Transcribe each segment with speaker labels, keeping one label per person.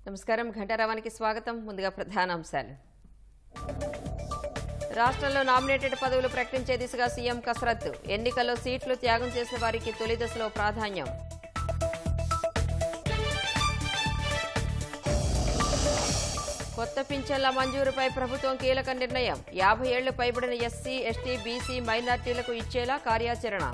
Speaker 1: నమస్కారం. ఘంటారావానికి స్వాగతం. ముందుగా ప్రధానాంశాలు. రాష్ట్రంలో నామినేటెడ్ పదవులు ప్రకటించే దిశగా సీఎం కసరత్తు. ఎన్నికల్లో సీట్లు త్యాగం చేసిన వారికి తొలి దశలో ప్రాధాన్యం. కొత్త పింఛన్ల మంజూరుపై ప్రభుత్వం కీలక నిర్ణయం. 50 ఏళ్లు పైబడిన ఎస్సీ, ఎస్టీ, బీసీ, మైనార్టీలకు ఇచ్చేలా కార్యాచరణ.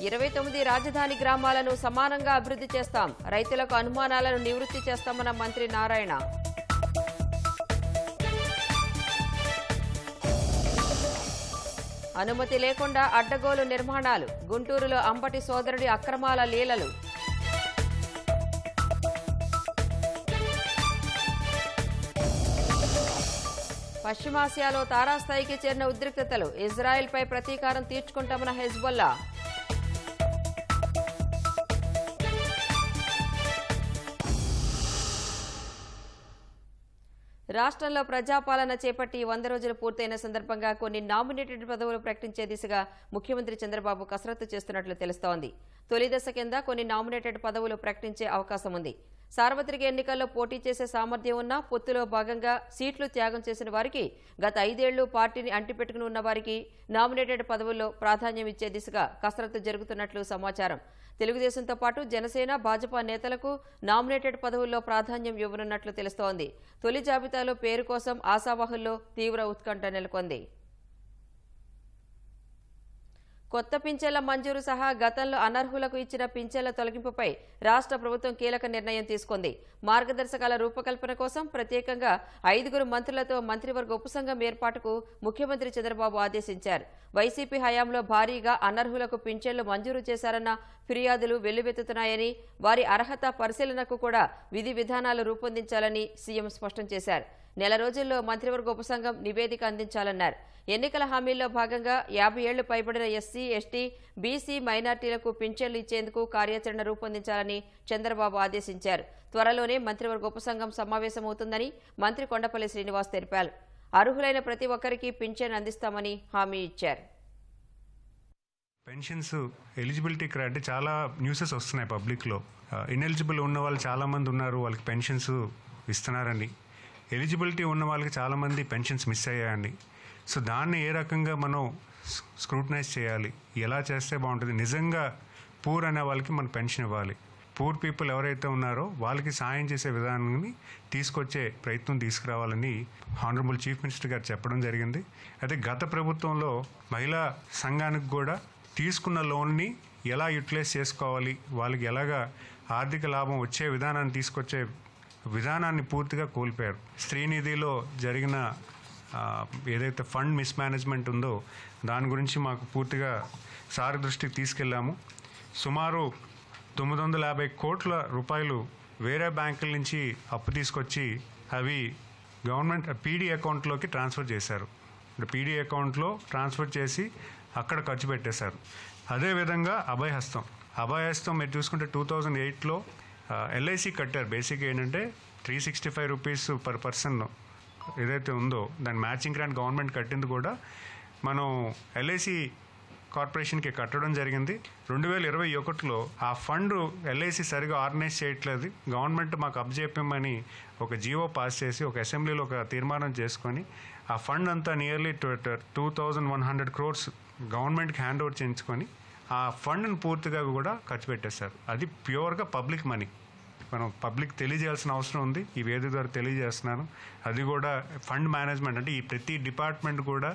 Speaker 1: ఇరవై 9 రాజధాని గ్రామాలను సమానంగా అభివృద్ధి చేస్తాం. రైతులకు అనుమానాలను నివృత్తి చేస్తామన్న మంత్రి నారాయణ. అనుమతి లేకుండా అడ్డగోలు నిర్మాణాలు. గుంటూరులో అంబటి సోదరుడి అక్రమాల లీలలు. పశ్చిమాసియాలో తారాస్థాయికి చేరిన ఉద్రిక్తతలు. ఇజ్రాయెల్పై ప్రతీకారం తీర్చుకుంటామన్న హెజ్బొల్లా. రాష్ట్రంలో ప్రజాపాలన చేపట్టి 100 రోజులు పూర్తయిన సందర్భంగా కొన్ని నామినేటెడ్ పదవులు ప్రకటించే దిశగా ముఖ్యమంత్రి చంద్రబాబు కసరత్తు చేస్తున్నట్లు తెలుస్తోంది. తొలి దశ కింద కొన్ని నామినేటెడ్ పదవులు ప్రకటించే అవకాశం ఉంది. సార్వత్రిక ఎన్నికల్లో పోటీ చేసే సామర్థ్యం ఉన్న పొత్తులో భాగంగా సీట్లు త్యాగం చేసిన వారికి, గత 5 ఏళ్లు పార్టీని అంటిపెట్టుకుని ఉన్న వారికి నామినేటెడ్ పదవుల్లో ప్రాధాన్యం ఇచ్చే దిశగా కసరత్తు జరుగుతున్నట్లు సమాచారం. తెలుగుదేశంతో పాటు జనసేన, భాజపా నేతలకు నామినేటెడ్ పదవుల్లో ప్రాధాన్యం ఇవ్వనున్నట్లు తెలుస్తోంది. తొలి జాబితాలో పేరు కోసం ఆశావాహుల్లో తీవ్ర ఉత్కంఠ నెలకొంది. కొత్త పింఛన్ల మంజూరు సహా గతంలో అనర్హులకు ఇచ్చిన పింఛన్ల తొలగింపుపై రాష్ట్ర ప్రభుత్వం కీలక నిర్ణయం తీసుకుంది. మార్గదర్శకాల రూపకల్పన కోసం ప్రత్యేకంగా 5 మంత్రులతో మంత్రివర్గ ఉపసంఘం ఏర్పాటుకు ముఖ్యమంత్రి చంద్రబాబు ఆదేశించారు. వైసీపీ హయాంలో భారీగా అనర్హులకు పింఛన్లు మంజూరు చేశారన్న ఫిర్యాదులు వెల్లువెత్తుతున్నాయని, వారి అర్హత పరిశీలనకు కూడా విధి విధానాలు రూపొందించాలని సీఎం స్పష్టం చేశారు. నెల రోజుల్లో మంత్రివర్గ ఉపసంఘం నివేదిక అందించాలన్నారు. ఎన్నికల హామీల్లో భాగంగా 50 ఏళ్లు పైబడిన ఎస్సీ, ఎస్టీ, బీసీ, మైనార్టీలకు పింఛన్లు ఇచ్చేందుకు కార్యాచరణ రూపొందించాలని చంద్రబాబు ఆదేశించారు. త్వరలోనే మంత్రివర్గ ఉపసంఘం సమావేశమవుతుందని మంత్రి కొండపల్లి శ్రీనివాస్ తెలిపారు. అర్హులైన ప్రతి ఒక్కరికి పింఛన్ అందిస్తామని హామీ ఇచ్చారు.
Speaker 2: పెన్షన్స్ ఎలిజిబిలిటీ అంటే చాలా న్యూసెస్ వస్తున్నాయి పబ్లిక్లో. ఇన్ఎలిజిబుల్ ఉన్న వాళ్ళు చాలామంది ఉన్నారు, వాళ్ళకి పెన్షన్స్ ఇస్తున్నారని. ఎలిజిబిలిటీ ఉన్న వాళ్ళకి చాలామంది పెన్షన్స్ మిస్ అయ్యాయండి. సో దాన్ని ఏ రకంగా మనం స్క్రూటనైజ్ చేయాలి, ఎలా చేస్తే బాగుంటుంది. నిజంగా పూర్ అనే వాళ్ళకి మనం పెన్షన్ ఇవ్వాలి. పూర్ పీపుల్ ఎవరైతే ఉన్నారో వాళ్ళకి సాయం చేసే విధానాన్ని తీసుకొచ్చే ప్రయత్నం తీసుకురావాలని హానరబుల్ చీఫ్ మినిస్టర్ గారు చెప్పడం జరిగింది. అయితే గత ప్రభుత్వంలో మహిళా సంఘానికి కూడా తీసుకున్న లోన్ని ఎలా యూటిలైజ్ చేసుకోవాలి, వాళ్ళకి ఎలాగా ఆర్థిక లాభం వచ్చే విధానాన్ని తీసుకొచ్చే విధానాన్ని పూర్తిగా కోల్పోయారు. స్త్రీనిధిలో జరిగిన ఏదైతే ఫండ్ మిస్మేనేజ్మెంట్ ఉందో దాని గురించి మాకు పూర్తిగా సార్ దృష్టికి తీసుకెళ్ళాము. సుమారు 950 కోట్ల రూపాయలు వేరే బ్యాంకుల నుంచి అప్పు తీసుకొచ్చి అవి గవర్నమెంట్ పీడీ అకౌంట్లోకి ట్రాన్స్ఫర్ చేశారు. పీడీ అకౌంట్లో ట్రాన్స్ఫర్ చేసి అక్కడ ఖర్చు పెట్టేశారు. అదేవిధంగా అభయహస్తం మీరు చూసుకుంటే 2008లో ఎల్ఐసి కట్టారు. బేసిక్గా ఏంటంటే 365 రూపీస్ పర్ పర్సన్ ఏదైతే ఉందో దాని మ్యాచింగ్ గ్రాంట్ గవర్నమెంట్ కట్టింది కూడా మనం ఎల్ఐసి కార్పొరేషన్కి కట్టడం జరిగింది. 2021లో ఆ ఫండ్ ఎల్ఐసి సరిగా ఆర్గనైజ్ చేయట్లేదు, గవర్నమెంట్ మాకు అప్పజెప్పమని ఒక జీవో పాస్ చేసి ఒక అసెంబ్లీలో ఒక తీర్మానం చేసుకొని ఆ ఫండ్ అంతా నియర్లీ 2100 crores గవర్నమెంట్కి హ్యాండ్ ఓవర్ చేయించుకొని ఆ ఫండ్ని పూర్తిగా కూడా ఖర్చు పెట్టేశారు. అది ప్యూర్గా పబ్లిక్ మనీ. మనం పబ్లిక్ తెలియజేయాల్సిన అవసరం ఉంది. ఈ వేదిక ద్వారా తెలియజేస్తున్నాను. అది కూడా ఫండ్ మేనేజ్మెంట్ అంటే ఈ ప్రతి డిపార్ట్మెంట్ కూడా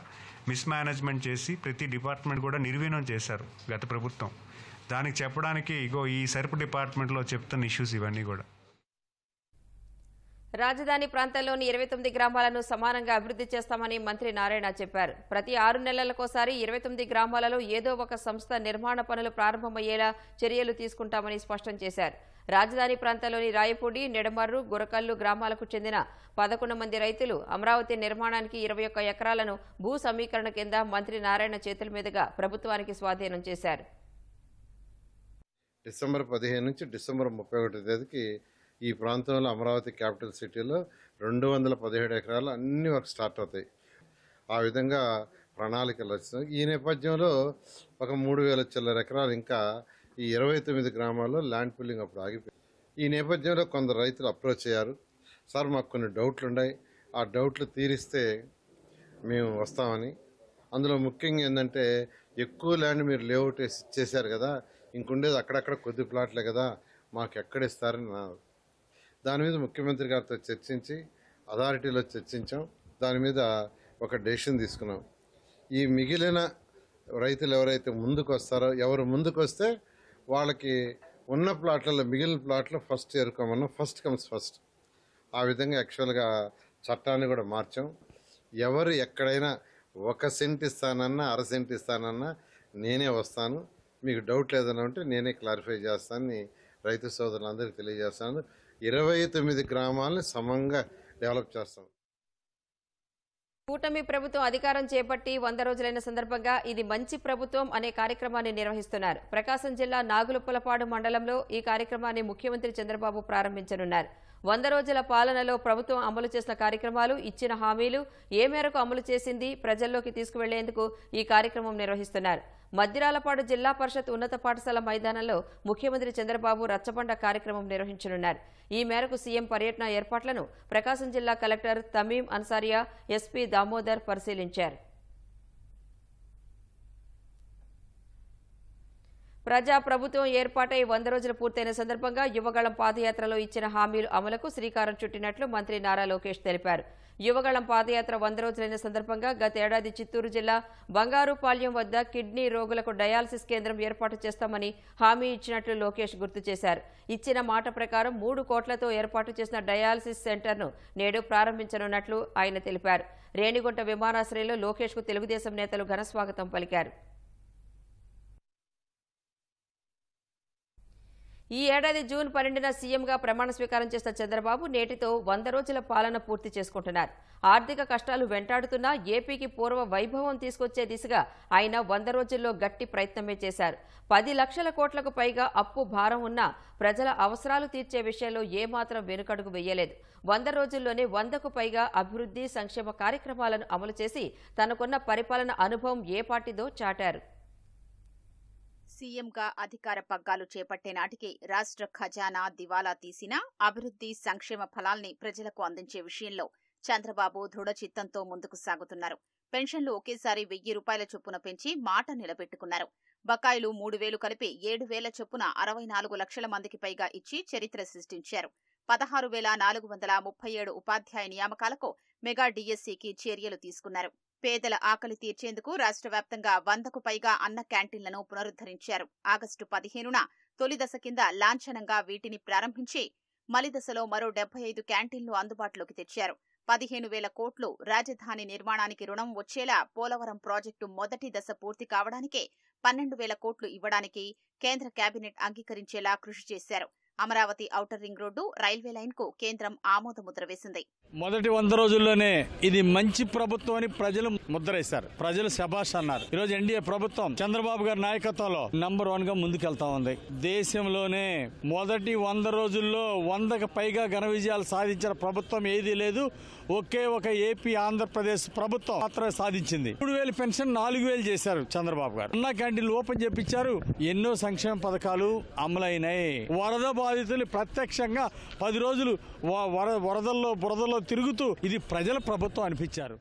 Speaker 2: మిస్మేనేజ్మెంట్ చేసి ప్రతి డిపార్ట్మెంట్ కూడా నిర్వీర్యం చేశారు గత ప్రభుత్వం. దానికి చెప్పడానికి ఈ సరుపు డిపార్ట్మెంట్లో చెప్తున్న ఇష్యూస్ ఇవన్నీ కూడా.
Speaker 1: రాజధాని ప్రాంతంలోని 29 గ్రామాలను సమానంగా అభివృద్ధి చేస్తామని మంత్రి నారాయణ చెప్పారు. ప్రతి 6 నెలలకోసారి 29 గ్రామాలలో ఏదో ఒక సంస్థ నిర్మాణ పనులు ప్రారంభమయ్యేలా చర్యలు తీసుకుంటామని స్పష్టం చేశారు. రాజధాని ప్రాంతంలోని రాయపూడి, నెడమర్రు, గురకల్లు గ్రామాలకు చెందిన 11 మంది రైతులు అమరావతి నిర్మాణానికి 21 ఎకరాలను భూ సమీకరణ కింద మంత్రి నారాయణ చేతుల మీదుగా ప్రభుత్వానికి స్వాధీనం చేశారు.
Speaker 3: డిసెంబర్ 15 నుంచి డిసెంబర్ 31 తేదీకి ఈ ప్రాంతంలో అమరావతి క్యాపిటల్ సిటీలో 217 ఎకరాలు అన్ని వర్క్ స్టార్ట్ అవుతాయి. ఆ విధంగా ప్రణాళికలు వచ్చినాయి. ఈ నేపథ్యంలో ఒక 3000 చిల్లర ఎకరాలు ఇంకా ఈ 29 గ్రామాల్లో ల్యాండ్ పూలింగ్ అప్పుడు ఆగిపోయింది. ఈ నేపథ్యంలో కొందరు రైతులు అప్రోచ్ అయ్యారు. సార్ మాకు కొన్ని డౌట్లు ఉన్నాయి, ఆ డౌట్లు తీరిస్తే మేము వస్తామని. అందులో ముఖ్యంగా ఏంటంటే ఎక్కువ ల్యాండ్ మీరు లేఅవుట్ వేసి ఇచ్చేశారు కదా, ఇంకుండేది అక్కడక్కడ కొద్ది ప్లాట్లే కదా, మాకు ఎక్కడ ఇస్తారని దాని మీద ముఖ్యమంత్రి గారితో చర్చించి అథారిటీలో చర్చించాం. దాని మీద ఒక డెసిషన్ తీసుకున్నాం. ఈ మిగిలిన రైతులు ఎవరైతే ముందుకు వస్తారో, ఎవరు ముందుకు వస్తే వాళ్ళకి ఉన్న ప్లాట్లలో మిగిలిన ప్లాట్లు ఫస్ట్ చేరుకోమన్నా, ఫస్ట్ కమ్స్ ఫస్ట్. ఆ విధంగా యాక్చువల్గా చట్టాన్ని కూడా మార్చాం. ఎవరు ఎక్కడైనా 1 సెంట్ ఇస్తానన్నా 1/2 సెంట్ ఇస్తానన్నా నేనే వస్తాను, మీకు డౌట్ లేదని ఉంటే నేనే క్లారిఫై చేస్తానని రైతు సోదరులందరికీ తెలియజేస్తాను. 29 గ్రామాలని సమంగా డెవలప్ చేస్తాం.
Speaker 1: కూటమి ప్రభుత్వం అధికారం చేపట్టి 100 రోజులైన సందర్భంగా ఇది మంచి ప్రభుత్వం అనే కార్యక్రమాన్ని నిర్వహిస్తున్నారు. ప్రకాశం జిల్లా నాగులుప్పలపాడు మండలంలో ఈ కార్యక్రమాన్ని ముఖ్యమంత్రి చంద్రబాబు ప్రారంభించనున్నారు. 100 రోజుల పాలనలో ప్రభుత్వం అమలు చేసిన కార్యక్రమాలు, ఇచ్చిన హామీలు ఏ మేరకు అమలు చేసింది ప్రజల్లోకి తీసుకువెళ్లేందుకు ఈ కార్యక్రమం నిర్వహిస్తున్నారు. మద్దిరాలపాడు జిల్లా పరిషత్ ఉన్నత పాఠశాల మైదానంలో ముఖ్యమంత్రి చంద్రబాబు రచ్చబండ కార్యక్రమం నిర్వహించనున్నారు. ఈ మేరకు సీఎం పర్యటన ఏర్పాట్లను ప్రకాశం జిల్లా కలెక్టర్ తమీం అన్సారియా, ఎస్పీ దామోదర్ పరిశీలించారు. ప్రజా ప్రభుత్వం ఏర్పాటై 100 రోజులు పూర్తయిన సందర్భంగా యువగళం పాదయాత్రలో ఇచ్చిన హామీలు అమలుకు శ్రీకారం చుట్టినట్లు మంత్రి నారా లోకేష్ తెలిపారు. యువగళం పాదయాత్ర 100 రోజులైన సందర్భంగా గతేడాది చిత్తూరు జిల్లా బంగారుపాళ్యం వద్ద కిడ్నీ రోగులకు డయాలసిస్ కేంద్రం ఏర్పాటు చేస్తామని హామీ ఇచ్చినట్లు లోకేష్ గుర్తు చేశారు. ఇచ్చిన మాట ప్రకారం 3 కోట్లతో ఏర్పాటు చేసిన డయాలసిస్ సెంటర్ను నేడు ప్రారంభించనున్నట్లు ఆయన తెలిపారు. రేణిగుంట విమానాశ్రయంలో లోకేష్కు తెలుగుదేశం నేతలు ఘనస్వాగతం పలికారు. ఈ ఏడాది జూన్ 12న సీఎంగా ప్రమాణ స్వీకారం చేసిన చంద్రబాబు నేటితో 100 రోజుల పాలన పూర్తి చేసుకుంటున్నారు. ఆర్థిక కష్టాలు వెంటాడుతున్నా ఏపీకి పూర్వ వైభవం తీసుకొచ్చే దిశగా ఆయన 100 రోజుల్లో గట్టి ప్రయత్నమే చేశారు. 10 లక్షల కోట్లకు పైగా అప్పు భారం ఉన్నా ప్రజల అవసరాలు తీర్చే విషయంలో ఏమాత్రం వెనుకడుగు వేయలేదు. 100 రోజుల్లోనే 100కు పైగా అభివృద్ధి, సంక్షేమ కార్యక్రమాలను అమలు చేసి తనకున్న పరిపాలన అనుభవం ఏ పార్టీదో చాటారు.
Speaker 4: సీఎంగా అధికార పగ్గాలు చేపట్టే నాటికి రాష్ట్ర ఖజానా దివాలా తీసినా అభివృద్ధి, సంక్షేమ ఫలాల్ని ప్రజలకు అందించే విషయంలో చంద్రబాబు దృఢచిత్తంతో ముందుకు సాగుతున్నారు. పెన్షన్లు ఒకేసారి 1000 రూపాయల చొప్పున పెంచి మాట నిలబెట్టుకున్నారు. బకాయిలు 3000 కలిపి 7000 చొప్పున 64 లక్షల మందికి పైగా ఇచ్చి చరిత్ర సృష్టించారు. 16,437 ఉపాధ్యాయ నియామకాలకు మెగా డీఎస్సీకి చర్యలు తీసుకున్నారు. పేదల ఆకలి తీర్చేందుకు రాష్ట్ర వ్యాప్తంగా 100కు పైగా అన్న క్యాంటీన్లను పునరుద్ధరించారు. ఆగస్టు 15న తొలి దశ కింద లాంఛనంగా వీటిని ప్రారంభించి మలి దశలో మరో 75 క్యాంటీన్లు అందుబాటులోకి తెచ్చారు. 15,000 కోట్లు రాజధాని నిర్మాణానికి రుణం వచ్చేలా పోలవరం ప్రాజెక్టు మొదటి దశ పూర్తి కావడానికే 12,000 కోట్లు ఇవ్వడానికి కేంద్ర కేబినెట్ అంగీకరించేలా కృషి చేశారు. Amaravati outer ring road, railway line కు కేంద్రం ఆమోదముద్ర వేసింది.
Speaker 5: మొదటి 100 రోజుల్లోనే ఇది మంచి ప్రభుత్వం అని ప్రజలు ముద్ర వేశారు. ప్రజలు శభాష్ అన్నారు. ఈరోజు ఎన్డీఏ ప్రభుత్వం చంద్రబాబు గారి నాయకత్వంలో నంబర్ 1 గా ముందుకెళ్తా ఉంది. దేశంలోనే మొదటి 100 రోజుల్లో 100కు పైగా ఘన విజయాలు సాధించిన ప్రభుత్వం ఏదీ లేదు. ఒకే ఒక ఏపీ ఆంధ్రప్రదేశ్ ప్రభుత్వం మాత్రమే సాధించింది. 3,000 పెన్షన్ 4,000 చేశారు చంద్రబాబు గారు. అన్న క్యాంటీన్లు ఓపెన్ చేపించారు. ఎన్నో సంక్షేమ పథకాలు అమలైనాయి. వరద బాధితులు ప్రత్యక్షంగా 10 రోజులు వరదల్లో బురదల్లో తిరుగుతూ ఇది ప్రజల ప్రభుత్వం అనిపించారు.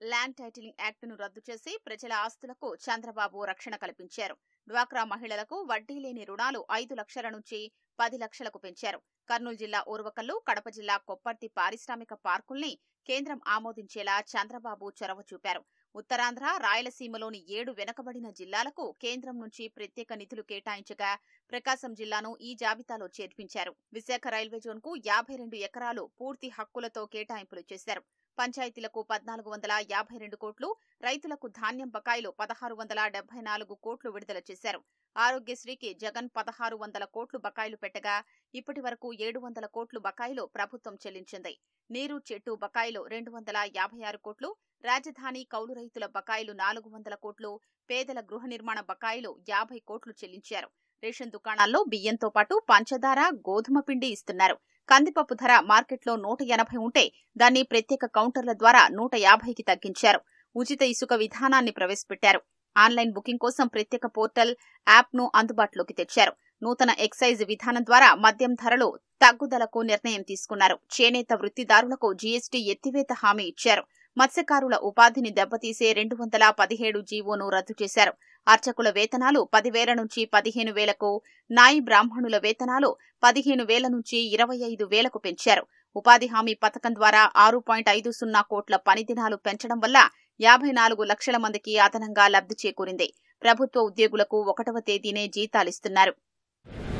Speaker 4: ల్యాండ్ టైటిలింగ్ యాక్టును రద్దు చేసి ప్రజల ఆస్తులకు చంద్రబాబు రక్షణ కల్పించారు. డ్వాక్రా మహిళలకు వడ్డీ లేని రుణాలు 5 లక్షల నుంచి 10 లక్షలకు పెంచారు. కర్నూలు జిల్లా ఓర్వకల్లు, కడప జిల్లా కొప్పర్తి పారిశ్రామిక పార్కుల్ని కేంద్రం ఆమోదించేలా చంద్రబాబు చొరవ చూపారు. ఉత్తరాంధ్ర, రాయలసీమలోని 7 వెనుకబడిన జిల్లాలకు కేంద్రం నుంచి ప్రత్యేక నిధులు కేటాయించగా ప్రకాశం జిల్లాను ఈ జాబితాలో చేర్పించారు. విశాఖ రైల్వే జోన్ కు 52 ఎకరాలు పూర్తి హక్కులతో కేటాయింపులు చేశారు. పంచాయతీలకు 1,452 కోట్లు, రైతులకు ధాన్యం బకాయిలు 1,674 కోట్లు విడుదల చేశారు. ఆరోగ్యశ్రీకి జగన్ 1,600 కోట్లు బకాయిలు పెట్టగా ఇప్పటి వరకు 700 కోట్లు బకాయిలు ప్రభుత్వం చెల్లించింది. నీరు చెట్టు బకాయిలు 256 కోట్లు, రాజధాని కౌలు రైతుల బకాయిలు 400 కోట్లు, పేదల గృహ నిర్మాణ బకాయిలు 50 కోట్లు చెల్లించారు. రేషన్ దుకాణాల్లో బియ్యంతో పాటు పంచదార, గోధుమ పిండి ఇస్తున్నారు. కందిపప్పు ధర మార్కెట్లో 180 ఉంటే దాన్ని ప్రత్యేక కౌంటర్ల ద్వారా 150కి తగ్గించారు. ఉచిత ఇసుక విధానాన్ని ప్రవేశపెట్టారు. ఆన్లైన్ బుకింగ్ కోసం ప్రత్యేక పోర్టల్ యాప్ను అందుబాటులోకి తెచ్చారు. నూతన ఎక్సైజ్ విధానం ద్వారా మద్యం ధరలు తగ్గుదలకు నిర్ణయం తీసుకున్నారు. చేనేత వృత్తిదారులకు జీఎస్టీ ఎత్తివేత హామీ ఇచ్చారు. మత్స్యకారుల ఉపాధిని దెబ్బతీసే 217 జీవోను రద్దు చేశారు. అర్చకుల వేతనాలు 10,000 నుంచి 15,000కు, నాయి బ్రాహ్మణుల వేతనాలు 15,000 నుంచి 25,000కు పెంచారు. ఉపాధి హామీ పథకం ద్వారా 6.50 కోట్ల పని దినాలు పెంచడం వల్ల 54 లక్షల మందికి అదనంగా లబ్ధి చేకూరింది. ప్రభుత్వ ఉద్యోగులకు 1వ తేదీనే జీతాలిస్తున్నారు.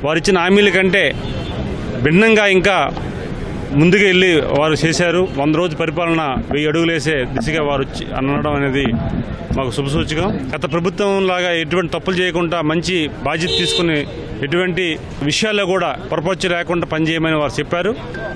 Speaker 5: వారిచ్చిన హామీల కంటే భిన్నంగా ఇంకా ముందుకు వెళ్ళి వారు చేశారు. 100 రోజు పరిపాలన 1000 అడుగులేసే దిశగా వారు అనడం అనేది మాకు శుభసూచకం. గత ప్రభుత్వం లాగా ఎటువంటి తప్పులు చేయకుండా మంచి బాధ్యత తీసుకుని ఎటువంటి విషయాల్లో కూడా పొరపాటు లేకుండా పనిచేయమని వారు చెప్పారు.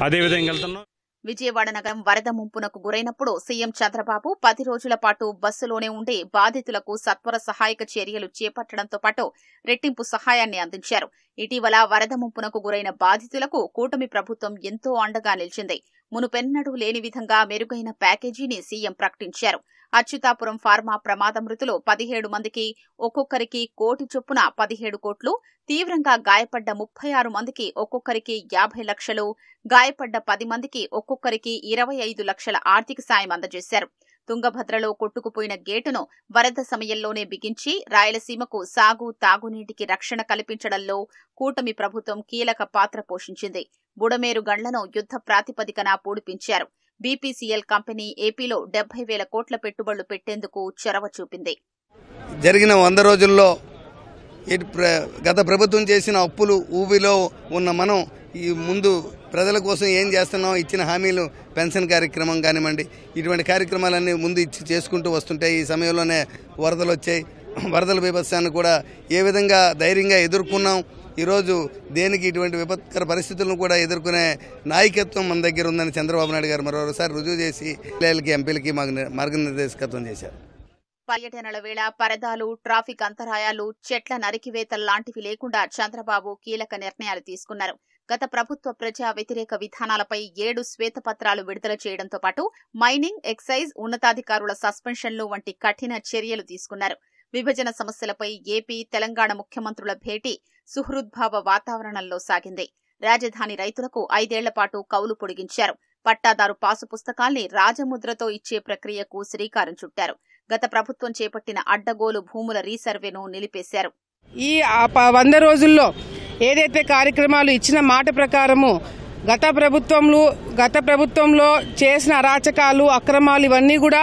Speaker 5: అదేవిధంగా వెళ్తున్నాం.
Speaker 4: విజయవాడ నగరం వరద ముంపునకు గురైనప్పుడు సీఎం చంద్రబాబు 10 రోజుల పాటు బస్సులోనే ఉండి బాధితులకు సత్వర సహాయక చర్యలు చేపట్టడంతో పాటు రెట్టింపు సహాయాన్ని అందించారు. ఇటీవల వరద ముంపునకు గురైన బాధితులకు కూటమి ప్రభుత్వం ఎంతో అండగా నిలిచింది. మునుపెన్నడూ లేని విధంగా మెరుగైన ప్యాకేజీని సీఎం ప్రకటించారు. అచ్యుతాపురం ఫార్మా ప్రమాద మృతులు 17 మందికి ఒక్కొక్కరికి 1 కోటి చొప్పున 17 కోట్లు, తీవ్రంగా గాయపడ్డ 36 మందికి ఒక్కొక్కరికి 50 లక్షలు, గాయపడ్డ 10 మందికి ఒక్కొక్కరికి 25 లక్షల ఆర్థిక సాయం అందజేశారు. తుంగభద్రలో కొట్టుకుపోయిన గేటును వరద సమయంలోనే బిగించి రాయలసీమకు సాగు, తాగునీటికి రక్షణ కల్పించడంలో కూటమి ప్రభుత్వం కీలక పాత్ర పోషించింది. బుడమేరు గండ్లను యుద్ధ ప్రాతిపదికన పూడిపించారు. బీపీసీఎల్ కంపెనీ ఏపీలో 70,000 కోట్ల పెట్టుబడులు పెట్టేందుకు చొరవ చూపింది.
Speaker 6: జరిగిన 100 రోజుల్లో గత ప్రభుత్వం చేసిన అప్పులు ఊబిలో ఉన్న మనం ఈ ముందు ప్రజల కోసం ఏం చేస్తున్నాం, ఇచ్చిన హామీలు, పెన్షన్ కార్యక్రమం కానివ్వండి, ఇటువంటి కార్యక్రమాలన్నీ ముందు ఇచ్చి చేసుకుంటూ వస్తుంటాయి. ఈ సమయంలోనే వరదలు వచ్చాయి. వరదల బీభత్సాన్ని కూడా ఏ విధంగా ధైర్యంగా ఎదుర్కొన్నాం. ఈరోజు దేనికి ఇటువంటి విపత్కర పరిస్థితులను కూడా ఎదుర్కొనే నాయకత్వం మన దగ్గర ఉందని చంద్రబాబు నాయుడు గారు మరోసారి రుజువు చేసి ఎమ్మెల్యేలకి, ఎంపీలకి మార్గనిర్దేశకత్వం చేశారు.
Speaker 4: పర్యటనల వేళ పరదాలు, ట్రాఫిక్ అంతరాయాలు, చెట్ల నరికివేతలు లాంటివి లేకుండా చంద్రబాబు కీలక నిర్ణయాలు తీసుకున్నారు. గత ప్రభుత్వ ప్రజా వ్యతిరేక విధానాలపై 7 శ్వేతపత్రాలు విడుదల చేయడంతో పాటు మైనింగ్, ఎక్సైజ్, ఉన్నతాధికారుల సస్పెన్షన్లు వంటి కఠిన చర్యలు తీసుకున్నారు. విభజన సమస్యలపై ఏపీ, తెలంగాణ ముఖ్యమంత్రుల భేటీ సుహృద్భావ వాతావరణంలో సాగింది. రాజధాని రైతులకు 5 ఏళ్ల పాటు కౌలు పొడిగించారు. పట్టాదారు పాసు పుస్తకాల్ని రాజముద్రతో ఇచ్చే ప్రక్రియకు శ్రీకారం చుట్టారు. గత ప్రభుత్వం చేపట్టిన అడ్డగోలు భూముల రీసర్వేను నిలిపేశారు.
Speaker 7: ఈ 100 రోజుల్లో ఏదైతే కార్యక్రమాలు ఇచ్చిన మాట ప్రకారము గత ప్రభుత్వంలో చేసిన అరాచకాలు, అక్రమాలు ఇవన్నీ కూడా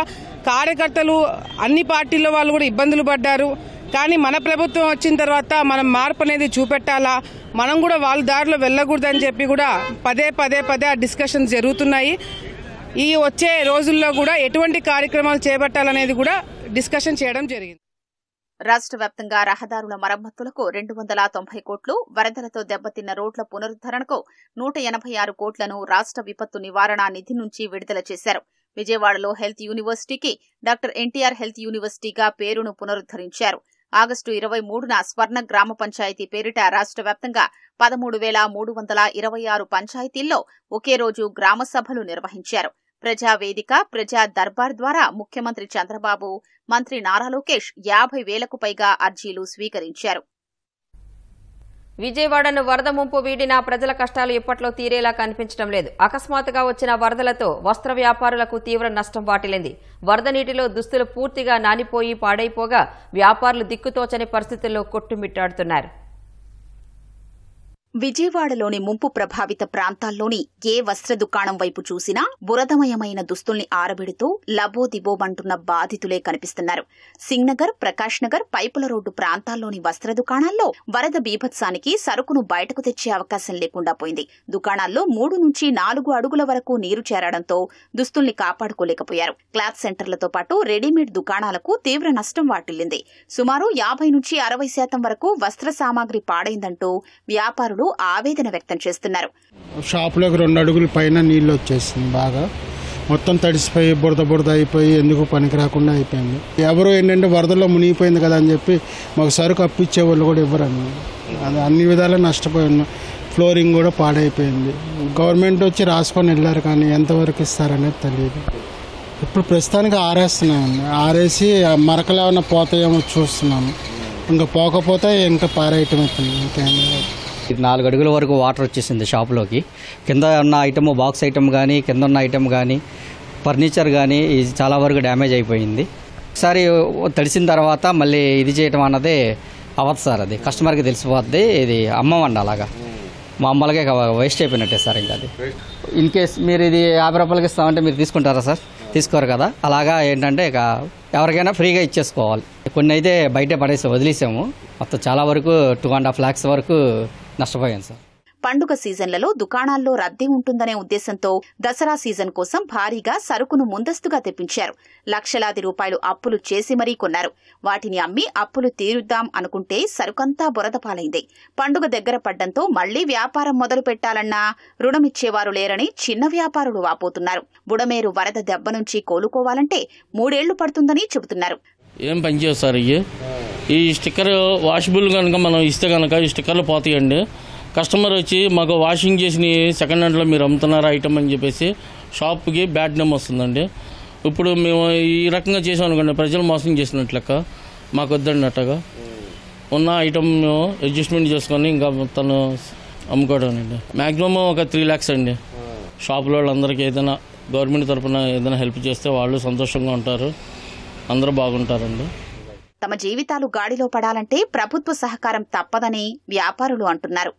Speaker 7: కార్యకర్తలు, అన్ని పార్టీల వాళ్ళు కూడా ఇబ్బందులు పడ్డారు. కానీ మన ప్రభుత్వం వచ్చిన తర్వాత మనం మార్పు అనేది చూపెట్టాలా, మనం కూడా వాళ్ళ దారిలో వెళ్ళకూడదని చెప్పి కూడా పదే ఆ డిస్కషన్స్ జరుగుతున్నాయి. ఈ వచ్చే రోజుల్లో కూడా ఎటువంటి కార్యక్రమాలు చేపట్టాలనేది కూడా డిస్కషన్ చేయడం జరిగింది.
Speaker 4: రాష్ట్ర వ్యాప్తంగా రహదారుల మరమ్మతులకు 290 కోట్లు, వరదలతో దెబ్బతిన్న రోడ్ల పునరుద్దరణకు 186 కోట్లను రాష్ట్ర విపత్తు నివారణ నిధి నుంచి విడుదల చేశారు. విజయవాడలో హెల్త్ యూనివర్సిటీకి డాక్టర్ ఎన్టీఆర్ హెల్త్ యూనివర్సిటీగా పేరును పునరుద్దరించారు. ఆగస్టు 23న స్వర్ణ గ్రామ పంచాయతీ పేరిట రాష్ట్ర వ్యాప్తంగా 13,326 పంచాయతీల్లో ఒకే రోజు గ్రామ సభలు నిర్వహించారు. ప్రజావేదిక, ప్రజా దర్బార్ ద్వారా ముఖ్యమంత్రి చంద్రబాబు, మంత్రి నారా లోకేష్ 50,000కు పైగా అర్జీలు స్వీకరించారు.
Speaker 1: విజయవాడను వరద ముంపు వీడినా ప్రజల కష్టాలు ఇప్పట్లో తీరేలా కనిపించడం లేదు. అకస్మాత్తుగా వచ్చిన వరదలతో వస్త్ర వ్యాపారులకు తీవ్ర నష్టం వాటిల్లింది. వరద నీటిలో దుస్తులు పూర్తిగా నానిపోయి పాడైపోగా వ్యాపారులు దిక్కుతోచని పరిస్థితుల్లో కొట్టుమిట్టాడుతున్నారు.
Speaker 4: విజయవాడలోని ముంపు ప్రభావిత ప్రాంతాల్లోని ఏ వస్త్ర దుకాణం వైపు చూసినా బురదమయమైన దుస్తుల్ని ఆరబెడుతూ లబోదిబోమంటున్న బాధితులే కనిపిస్తున్నారు. సింగ్నగర్, ప్రకాష్ నగర్, పైపుల రోడ్డు ప్రాంతాల్లోని వస్త్ర దుకాణాల్లో వరద బీభత్సానికి సరుకును బయటకు తెచ్చే అవకాశం లేకుండా పోయింది. దుకాణాల్లో 3 నుంచి 4 అడుగుల వరకు నీరు చేరడంతో దుస్తుల్ని కాపాడుకోలేకపోయారు. క్లాత్ సెంటర్లతో పాటు రెడీమేడ్ దుకాణాలకు తీవ్ర నష్టం వాటిల్లింది. సుమారు 50 నుంచి 60% వరకు వస్త్ర సామాగ్రి పాడైందంటూ వ్యాపారులు ఆవేదన వ్యక్తం చేస్తున్నారు.
Speaker 8: షాపులోకి 2 అడుగుల పైన నీళ్లు వచ్చేసింది. బాగా మొత్తం తడిసిపోయి బురద అయిపోయి ఎందుకు పనికి రాకుండా అయిపోయింది. ఎవరు ఏంటంటే వరదల్లో మునిగిపోయింది కదా అని చెప్పి మాకు సరుకు అప్పిచ్చే వాళ్ళు కూడా ఇవ్వరండి. అన్ని విధాలా నష్టపోయి ఉన్నాం. ఫ్లోరింగ్ కూడా పాడైపోయింది. గవర్నమెంట్ వచ్చి రాసుకొని వెళ్ళారు కానీ ఎంతవరకు ఇస్తారనేది తెలియదు. ఇప్పుడు ప్రస్తుతానికి ఆరేస్తున్నామండి. ఆరేసి మరకలు ఏమైనా పోతాయేమో చూస్తున్నాము. ఇంకా పోకపోతే ఇంకా పారేయటం అవుతుంది. ఇంకేమీ లేదు.
Speaker 9: 4 అడుగుల వరకు వాటర్ వచ్చేసింది షాప్లోకి. కింద ఉన్న ఐటమ్, బాక్స్ ఐటమ్ కానీ, కింద ఉన్న ఐటమ్ కానీ, ఫర్నిచర్ కానీ ఇది చాలా వరకు డ్యామేజ్ అయిపోయింది. ఒకసారి తడిసిన తర్వాత మళ్ళీ ఇది చేయటం అన్నది అవ్వదు సార్. అది కస్టమర్కి తెలిసిపోద్ది. ఇది అమ్మమండి అలాగా. మామూలుగా వేస్ట్ అయిపోయినట్టే సార్. ఇంకా అది ఇన్ కేస్ మీరు ఇది 50 రూపాయలకి ఇస్తామంటే మీరు తీసుకుంటారా సార్? తీసుకోరు కదా. అలాగా ఏంటంటే ఇక ఎవరికైనా ఫ్రీగా ఇచ్చేసుకోవాలి. కొన్ని అయితే బయటే వదిలేసాము. మొత్తం చాలా వరకు 2.5 lakhs వరకు నష్టపోయాను సార్.
Speaker 4: పండుగ సీజన్లలో దుకాణాల్లో రద్దీ ఉంటుందనే ఉద్దేశంతో దసరా సీజన్ కోసం భారీగా సరుకును ముందస్తుగా తెప్పించారు. లక్షలాది రూపాయలు అప్పులు చేసి మరీ కొన్నారు. వాటిని అమ్మి అప్పులు తీరుద్దాం అనుకుంటే సరుకంతా బురదపాలైంది. పండుగ దగ్గర పడ్డంతో మళ్లీ వ్యాపారం మొదలు పెట్టాలన్నా రుణమిచ్చేవారు లేరని చిన్న వ్యాపారులు వాపోతున్నారు. బుడమేరు వరద దెబ్బ నుంచి కోలుకోవాలంటే 3 ఏళ్లు పడుతుందని చెబుతున్నారు.
Speaker 10: ఏం పనిచేయవు సార్. ఈ స్టిక్కర్ వాషబుల్ కనుక మనం ఇస్తే కనుక ఈ స్టిక్కర్లు పోతాయండి. కస్టమర్ వచ్చి మాకు వాషింగ్ చేసిన సెకండ్ హ్యాండ్లో మీరు అమ్ముతున్నారు ఐటమ్ అని చెప్పేసి షాప్కి బ్యాడ్ నేమ్ వస్తుందండి. ఇప్పుడు మేము ఈ రకంగా చేసాం అనుకోండి, ప్రజలు మోసం చేసినట్లు లెక్క. మాకు వద్దండి అట్టగా. ఉన్న ఐటమ్ మేము అడ్జస్ట్మెంట్ చేసుకొని ఇంకా తను అమ్ముకోవడం అండి. మ్యాక్సిమం ఒక 3 lakhs అండి. షాపులో వాళ్ళందరికీ ఏదైనా గవర్నమెంట్ తరఫున ఏదైనా హెల్ప్ చేస్తే వాళ్ళు సంతోషంగా ఉంటారు, అందరూ బాగుంటారండి.
Speaker 4: తమ జీవితాలు గాడిలో పడాలంటే ప్రభుత్వ సహకారం తప్పదని వ్యాపారులు అంటున్నారు.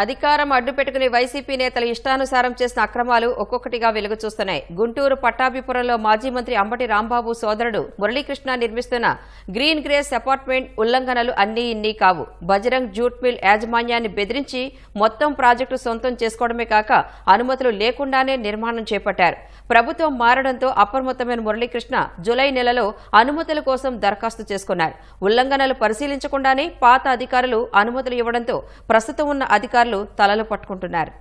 Speaker 1: అధికారం అడ్డుపెట్టుకుని వైసీపీ నేతలు ఇష్టానుసారం చేసిన అక్రమాలు ఒక్కొక్కటిగా వెలుగు చూస్తున్నాయి. గుంటూరు పట్టాభిపురంలో మాజీ మంత్రి అంబటి రాంబాబు సోదరుడు మురళీకృష్ణ నిర్మిస్తున్న గ్రీన్ గ్రేస్ అపార్ట్మెంట్ ఉల్లంఘనలు అన్నీ ఇన్ని కావు. బజరంగ్ జూట్ మిల్ యాజమాన్యాన్ని బెదిరించి మొత్తం ప్రాజెక్టు సొంతం చేసుకోవడమే కాక అనుమతులు లేకుండానే నిర్మాణం చేపట్టారు. ప్రభుత్వం మారడంతో అప్రమత్తమైన మురళీకృష్ణ జూలై నెలలో అనుమతుల కోసం దరఖాస్తు చేసుకున్నారు. ఉల్లంఘనలు పరిశీలించకుండానే పాత అధికారులు అనుమతులు ఇవ్వడంతో ప్రస్తుతం ఉన్న అధికారులు తలలు పట్టుకుంటున్నారు.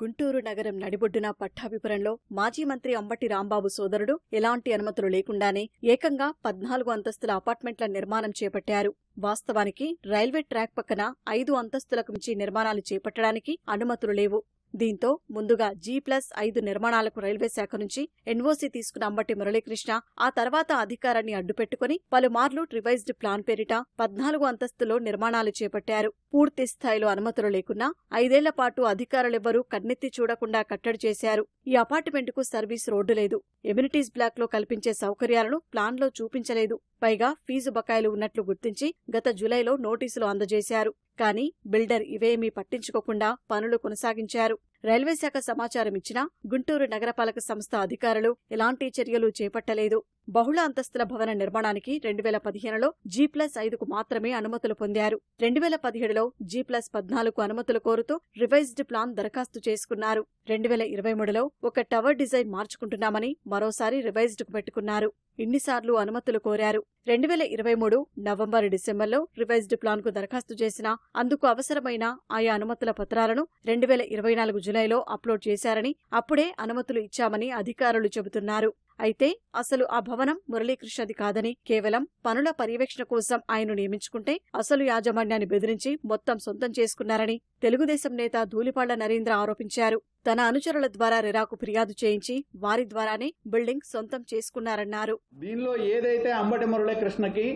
Speaker 11: గుంటూరు నగరం నడిబొడ్డున పట్టాభిపురంలో మాజీ మంత్రి అంబటి రాంబాబు సోదరుడు ఎలాంటి అనుమతులు లేకుండానే ఏకంగా 14 అంతస్తుల అపార్ట్మెంట్ల నిర్మాణం చేపట్టారు. వాస్తవానికి రైల్వే ట్రాక్ పక్కన 5 అంతస్తులకు మించి నిర్మాణాలు చేపట్టడానికి అనుమతులు లేవు. దీంతో ముందుగా G+5 నిర్మాణాలకు రైల్వే శాఖ నుంచి ఎన్ఓసీ తీసుకున్న అంబటి మురళీకృష్ణ ఆ తర్వాత అధికారాన్ని అడ్డుపెట్టుకుని పలుమార్లు రివైజ్డ్ ప్లాన్ పేరిట 14 అంతస్తులో నిర్మాణాలు చేపట్టారు. పూర్తి స్థాయిలో అనుమతులు లేకున్నా 5 ఏళ్ల పాటు అధికారులెవ్వరూ కన్నెత్తి చూడకుండా కట్టడి చేశారు. ఈ అపార్ట్మెంటుకు సర్వీస్ రోడ్డు లేదు. ఎమ్యూనిటీస్ బ్లాక్ లో కల్పించే సౌకర్యాలను ప్లాన్లో చూపించలేదు. పైగా ఫీజు బకాయిలు ఉన్నట్లు గుర్తించి గత జూలైలో నోటీసులు అందజేశారు. కానీ బిల్డర్ ఇవేమీ పట్టించుకోకుండా పనులు కొనసాగించారు. రైల్వే శాఖ సమాచారం ఇచ్చినా గుంటూరు నగరపాలక సంస్థ అధికారులు ఎలాంటి చర్యలు చేపట్టలేదు. బహుళ అంతస్తుల భవన నిర్మాణానికి 2015లో G+5కు మాత్రమే అనుమతులు పొందారు. 2017లో G+14కు అనుమతులు కోరుతూ రివైజ్డ్ ప్లాన్ దరఖాస్తు చేసుకున్నారు. 2023లో ఒక టవర్ డిజైన్ మార్చుకుంటున్నామని మరోసారి రివైజ్డ్కు పెట్టుకున్నారు. ఇన్నిసార్లు అనుమతులు కోరారు. 2023 నవంబర్, డిసెంబర్లో రివైజ్డ్ ప్లాన్కు దరఖాస్తు చేసినా అందుకు అవసరమైన ఆయా అనుమతుల పత్రాలను 2024 జులైలో అప్లోడ్ చేశారని, అప్పుడే అనుమతులు ఇచ్చామని అధికారులు చెబుతున్నారు. అయితే అసలు ఆ భవనం మురళీకృష్ణది కాదని, కేవలం పనుల పర్యవేక్షణ కోసం ఆయన్ను నియమించుకుంటే అసలు యాజమాన్యాన్ని బెదిరించి మొత్తం సొంతం చేసుకున్నారని తెలుగుదేశం నేత ధూళిపాళ్ల నరేంద్ర ఆరోపించారు. తన అనుచరుల ద్వారా రెరాకు ఫిర్యాదు చేయించి వారి ద్వారానే బిల్డింగ్ సొంతం చేసుకున్నారన్నారు.
Speaker 12: దీనిలో ఏదైతే అంబటి మురళీకృష్ణకి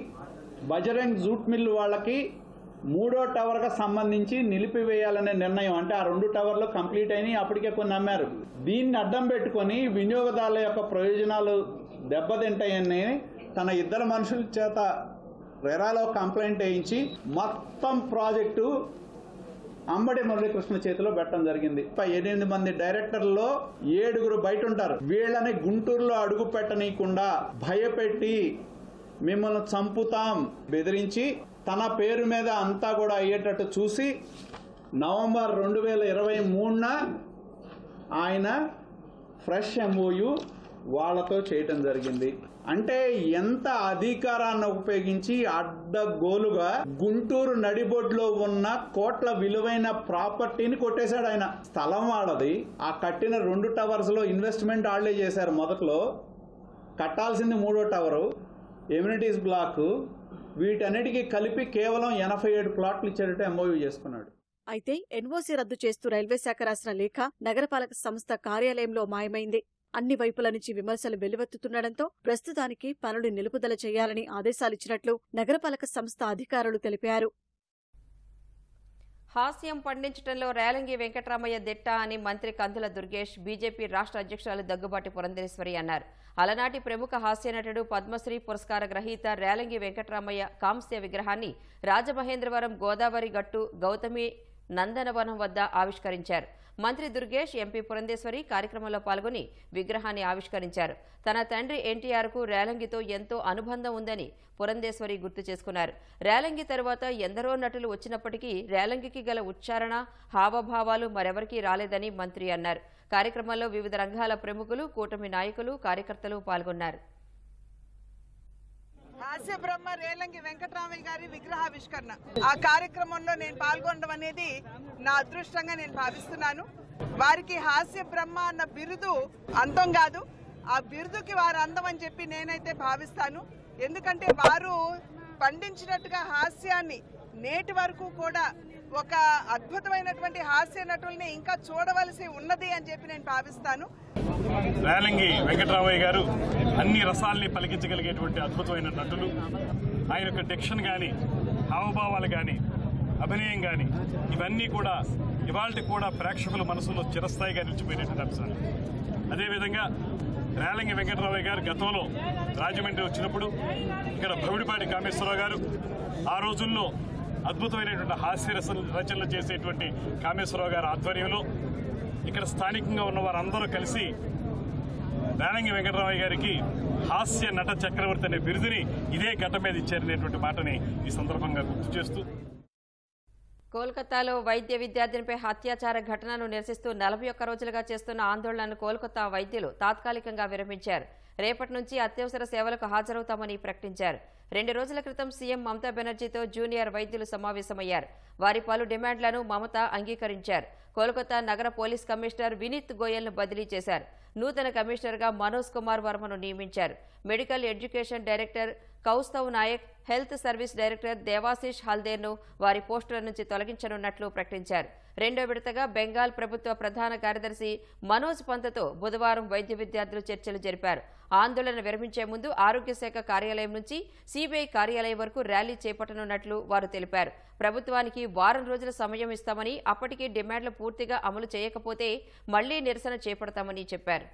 Speaker 12: బజరంగ్ జూట్ మిల్లు వాళ్ళకి 3వ టవర్కి సంబంధించి నిలిపివేయాలనే నిర్ణయం, అంటే ఆ 2 టవర్లు కంప్లీట్ అయినాయి, అప్పటికే కొన్ని అమ్మారు. దీన్ని అడ్డం పెట్టుకుని వినియోగదారుల యొక్క ప్రయోజనాలు దెబ్బతింటాయని తన 2 మనుషుల చేత రెరాలో కంప్లైంట్ వేయించి మొత్తం ప్రాజెక్టు అంబటి మురళీకృష్ణ చేతిలో పెట్టడం జరిగింది. 8 మంది డైరెక్టర్లలో 7 బయట ఉంటారు. వీళ్ళని గుంటూరులో అడుగు పెట్టనీయకుండా భయపెట్టి మిమ్మల్ని చంపుతాం బెదిరించి తన పేరు మీద అంతా కూడా అయ్యేటట్టు చూసి నవంబర్ 2023న ఆయన ఫ్రెష్ MOU వాళ్ళతో చేయటం జరిగింది. అంటే ఎంత అధికారాన్ని ఉపయోగించి అడ్డగోలుగా గుంటూరు నడిబొడ్లో ఉన్న కోట్ల విలువైన ప్రాపర్టీని కొట్టేశాడు ఆయన. స్థలం వాళ్ళది. ఆ కట్టిన 2 టవర్స్లో ఇన్వెస్ట్మెంట్ వాళ్లే చేశారు. మొదట్లో కట్టాల్సింది 3వ టవరు, ఎమ్యూనిటీస్ బ్లాక్, వీటన్నిటికీ కలిపి కేవలం 87 ప్లాట్లు ఇచ్చేటట్టు MOU చేసుకున్నాడు.
Speaker 11: అయితే ఎన్ఓసీ రద్దు చేస్తూ రైల్వే శాఖ రాసిన లేఖ నగరపాలక సంస్థ కార్యాలయంలో మాయమైంది. అన్ని వైపుల నుంచి విమర్శలు వెల్లువెత్తుతుండటంతో ప్రస్తుతానికి పనులు నిలుపుదల చేయాలని ఆదేశాలిచ్చినట్లు నగరపాలక సంస్థ అధికారులు తెలిపారు.
Speaker 1: హాస్యం పండించడంలో రేలంగి వెంకటరామయ్య దిట్ట అని మంత్రి కందుల దుర్గేష్ బీజేపీ రాష్ట్ర అధ్యక్షురాలు దగ్గుబాటి పురంధేశ్వరి అన్నారు. అలనాటి ప్రముఖ హాస్య నటుడు పద్మశ్రీ పురస్కార గ్రహీత రేలంగి వెంకటరామయ్య కాంస్య విగ్రహాన్ని రాజమహేంద్రవరం గోదావరి గట్టు గౌతమి నందనవనం వద్ద ఆవిష్కరించారు. మంత్రి దుర్గేష్, ఎంపీ పురంధేశ్వరి కార్యక్రమంలో పాల్గొని విగ్రహాన్ని ఆవిష్కరించారు. తన తండ్రి ఎన్టీఆర్కు రేలంగితో ఎంతో అనుబంధం ఉందని పురంధేశ్వరి గుర్తు చేసుకున్నారు. రేలంగి తరువాత ఎందరో నటులు వచ్చినప్పటికీ రేలంగికి గల ఉచ్చారణ, హావభావాలు మరెవరికీ రాలేదని మంత్రి అన్నారు. కార్యక్రమంలో వివిధ రంగాల ప్రముఖులు, కూటమి నాయకులు, కార్యకర్తలు పాల్గొన్నారు.
Speaker 13: హాస్య బ్రహ్మ రేలంగి వెంకటరామయ్య గారి విగ్రహావిష్కరణ ఆ కార్యక్రమంలో నేను పాల్గొనడం అనేది నా అదృష్టంగా నేను భావిస్తున్నాను. వారికి హాస్య బ్రహ్మ అన్న బిరుదు అందం కాదు, ఆ బిరుదుకి వారు అందం అని చెప్పి నేనైతే భావిస్తాను. ఎందుకంటే వారు పండించినట్టుగా హాస్యాన్ని నేటి వరకు కూడా ఒక అద్భుతమైనటువంటి హాస్య నటుల్ని ఇంకా చూడవలసి ఉన్నది అని చెప్పి నేను భావిస్తాను.
Speaker 14: రేలంగి వెంకటరామయ్య గారు అన్ని రసాల్ని పలికించగలిగేటువంటి అద్భుతమైన నటులు. ఆయన యొక్క డిక్షన్ కానీ, హావభావాలు కానీ, అభినయం కానీ ఇవన్నీ కూడా ఇవాళ కూడా ప్రేక్షకుల మనసులో చిరస్థాయిగా నిలిచిపోయినటువంటి అంశాలు. అదేవిధంగా రేలంగి వెంకటరామయ్య గారు గతంలో రాజమండ్రి వచ్చినప్పుడు ఇక్కడ భవిడిపాటి కామేశ్వరరావు గారు ఆ రోజుల్లో అద్భుతమైనటువంటి హాస్య రచనలు చేసేటువంటి కామేశ్వరరావు గారి ఆధ్వర్యంలో ఇక్కడ స్థానికంగా ఉన్న వారందరూ కలిసి రేలంగి వెంకటరామయ్య గారికి హాస్య నట చక్రవర్తి అనే బిరుదుని ఇదే గడ్డ మీద ఇచ్చారనేటువంటి మాటని ఈ సందర్భంగా గుర్తు చేస్తూ,
Speaker 1: కోల్కతాలో వైద్య విద్యార్థినిపై అత్యాచార ఘటనను నిరసిస్తూ 41 రోజులుగా చేస్తున్న ఆందోళనను కోల్కతా వైద్యులు తాత్కాలికంగా విరమించారు. రేపటి నుంచి అత్యవసర సేవలకు హాజరవుతామని ప్రకటించారు. 2 రోజుల క్రితం సీఎం మమతా బెనర్జీతో జూనియర్ వైద్యులు సమావేశమయ్యారు. వారి పలు డిమాండ్లను మమత అంగీకరించారు. కోల్కతా నగర పోలీస్ కమిషనర్ వినీత్ గోయల్ను బదిలీ చేశారు. నూతన కమిషనర్గా మనోజ్ కుమార్ వర్మను నియమించారు. Medical education director Kaustav Nayak, health service director Debashish హల్దేర్ను వారి పోస్టుల నుంచి తొలగించనున్నట్లు ప్రకటించారు. 2వ విడతగా బెంగాల్ ప్రభుత్వ ప్రధాన కార్యదర్శి మనోజ్ పంత్తో బుధవారం వైద్య విద్యార్థులు చర్చలు జరిపారు. ఆందోళన విరమించే ముందు ఆరోగ్య శాఖ కార్యాలయం నుంచి సిబిఐ కార్యాలయం వరకు ర్యాలీ చేపట్టనున్నట్లు వారు తెలిపారు. ప్రభుత్వానికి వారం రోజుల సమయం ఇస్తామని, అప్పటికీ డిమాండ్లు పూర్తిగా అమలు చేయకపోతే మళ్లీ నిరసన చేపడతామని చెప్పారు.